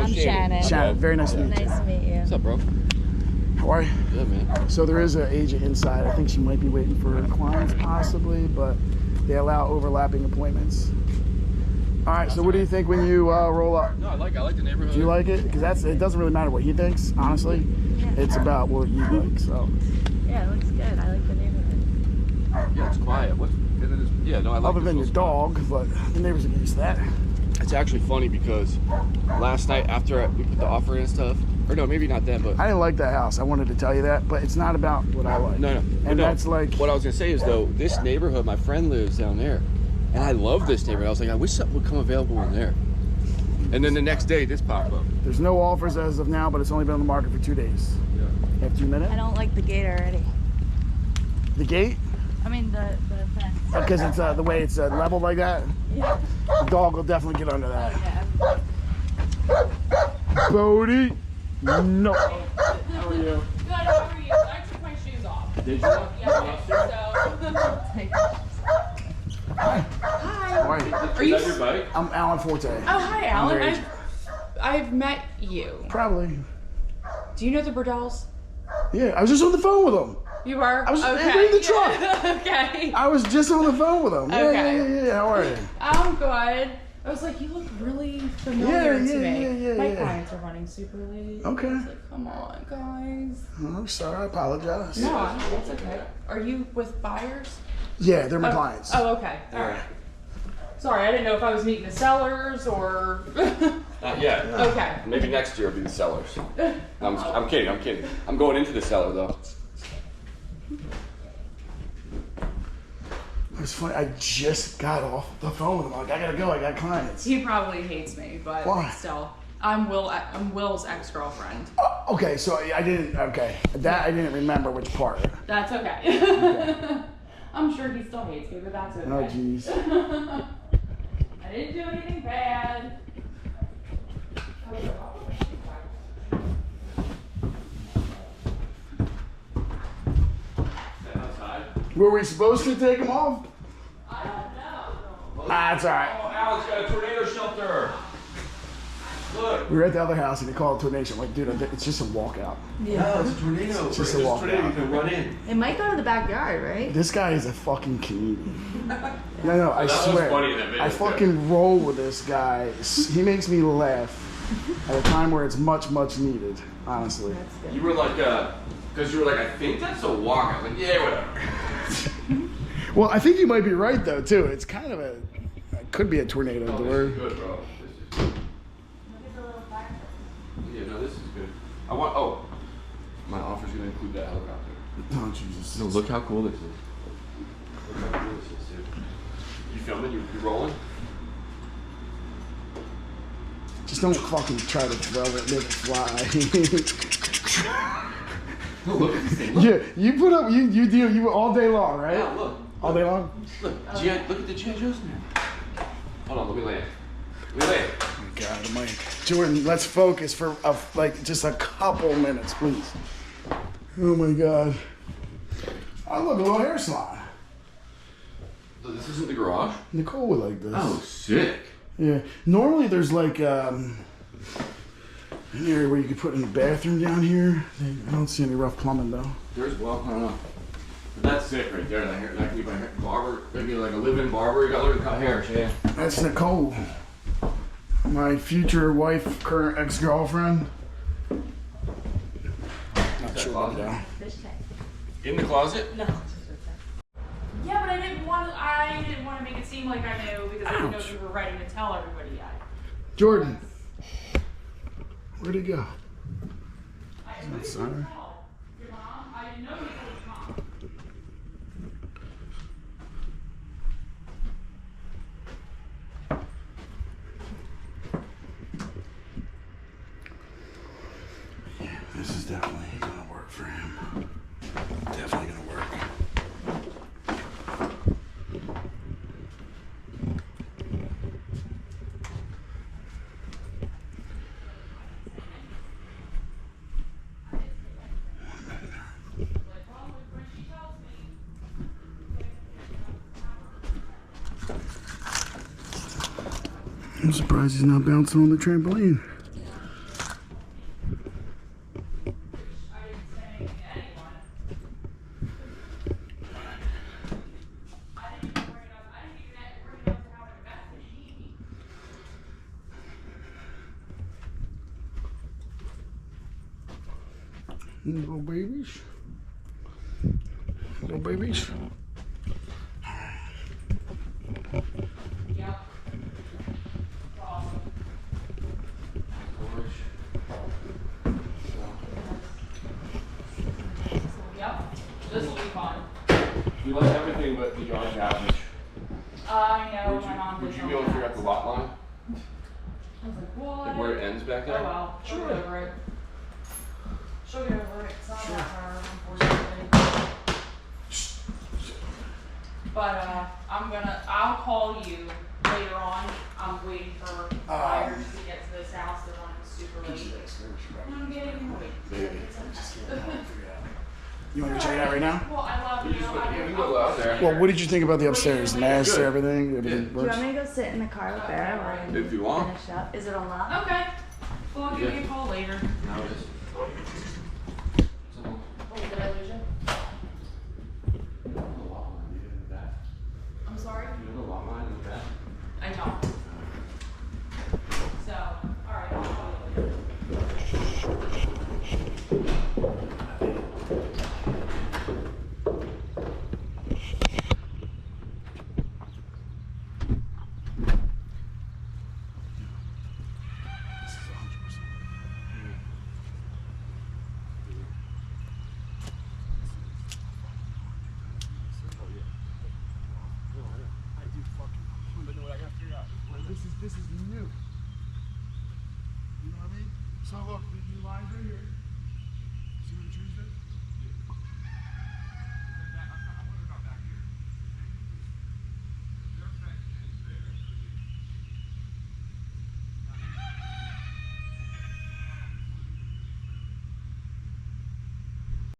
I'm Shannon. Shannon, very nice to meet you. Nice to meet you. What's up, bro? How are you? Good, man. So there is an agent inside. I think she might be waiting for her clients possibly, but they allow overlapping appointments. All right, so what do you think when you roll up? No, I like the neighborhood. Do you like it? Because it doesn't really matter what he thinks, honestly. Yeah. It's about what you like, so. Yeah, it looks good. I like the neighborhood. Yeah, it's quiet. Yeah, no, I like Other this than your little spot. dog, but the neighbors are used to that. It's actually funny because last night after we put the offer in and stuff, or no, maybe not then, but I didn't like that house. I wanted to tell you that, but it's not about what I like. no. And that's like, What I was gonna say is though, this neighborhood, my friend lives down there, and I love this neighborhood. I was like, I wish something would come available in there. And then the next day, this popped up. there's no offers as of now, but it's only been on the market for 2 days. Yeah. You have 2 minutes? I don't like the gate already. The gate? I mean the fence. Because it's the way it's leveled like that. Yeah. The dog will definitely get under that. Yeah. Bodie, no. How are you? Good, how are you? I took my shoes off. Did you? Yeah, so. Hi. How are you? Are you? Is that your bike? I'm Alan Forte. Oh, hi, I'm their Alan. agent. I've met you. Probably. Do you know the Bordells? Yeah, I was just on the phone with him. You are? I was okay. in the truck. Okay. I was just on the phone with him. Okay. Yeah. How are you? I'm good. I was like, you look really familiar to me. Yeah. My clients are running super late. Okay. I was like, come on, guys. Oh, I'm sorry. I apologize. No, that's okay. Are you with buyers? Yeah, they're my clients. Oh, okay. All right. Sorry, I didn't know if I was meeting the sellers or. Not yet. Okay. Maybe next year will be the sellers. I'm kidding. I'm going into the seller though. It's funny. I just got off the phone with him. Like, I gotta go. I got clients. He probably hates me, but Why? still, I'm Will's ex-girlfriend. Okay, so I didn't. Okay, that I didn't remember which part. That's okay. I'm sure he still hates me, but that's okay. Oh, jeez. I didn't do anything bad. Were we supposed to take them off? I don't know. That's all right. Oh, Alan's got a tornado shelter. Look. We were at the other house and they called it tornado. I'm like, dude, it's just a walkout. Oh, it's a tornado. It's just a walkout. You can run in. It might go to the backyard, right? This guy is a fucking comedian. No, I That was swear. funny in that video, I fucking roll with this guy. He makes me laugh at a time where it's much needed, honestly. That's good. You were like, because you were like, I think that's a walkout. Like, yeah, whatever. Well, I think you might be right though too. It's kind of it could be a tornado Oh, door. this is good, bro. This is good. Yeah, no, this is good. My offer's gonna include that helicopter. Oh Jesus! No, look how cool this is. Look how cool this is, dude. You filming? You rolling? Just don't fucking try to throw it, make it fly. No, look at this thing. Look. Yeah, you put up, you deal, you all day long, right? Yeah, look. All day long? Look, look at the G.I. Joe's in there. Hold on, let me land. Oh my God, Mike. Jordan, let's focus for like just a couple minutes, please. Oh my God. Oh look, a little hair salon. Look, this isn't the garage? Nicole would like this. Oh, sick. Yeah. Normally there's like an area where you could put in a bathroom down here. I don't see any rough plumbing though. There's, well, I don't know. But that's sick right there. That could be my barber. Maybe like a live-in barber. You gotta learn to cut hair, yeah. That's Nicole. My future wife, current ex-girlfriend. Not sure about that. Fish tank. In the closet? No. Yeah, but I didn't want to make it seem like I knew because I didn't know if you were ready to tell everybody yet. Jordan. Where'd he go? I knew you Sorry. told your mom. I didn't know you told your mom. This is definitely gonna work for him. Definitely gonna work. I'm surprised he's not bouncing on the trampoline. Little babies. Little babies. Yep. Awesome. Yep. This will be fun. We like everything but the yard average. I know my mom Would did you be able to figure out the lot line? I was like, what? Like where it ends back there? Oh well, she'll get over it. She'll get over it. It's not that hard, unfortunately. But I'll call you later on. I'm waiting for buyers to get to this house. They're running super late. I'm getting late. You want to check it out right now? Well, I love you. Yeah, we can go out there. Well, what did you think about the upstairs? Nice, Good. everything? Yeah. Everything Do you works? want me to go sit in the car with Bear while If you want. finish up? Is it unlocked? Okay. Well, I'll give you a call later. No, it is. Oh, did I lose you? I'm sorry? I don't. So, alright, I'll call you later. This is new. You know what I mean? So look, the new lines right here. See where the trees are?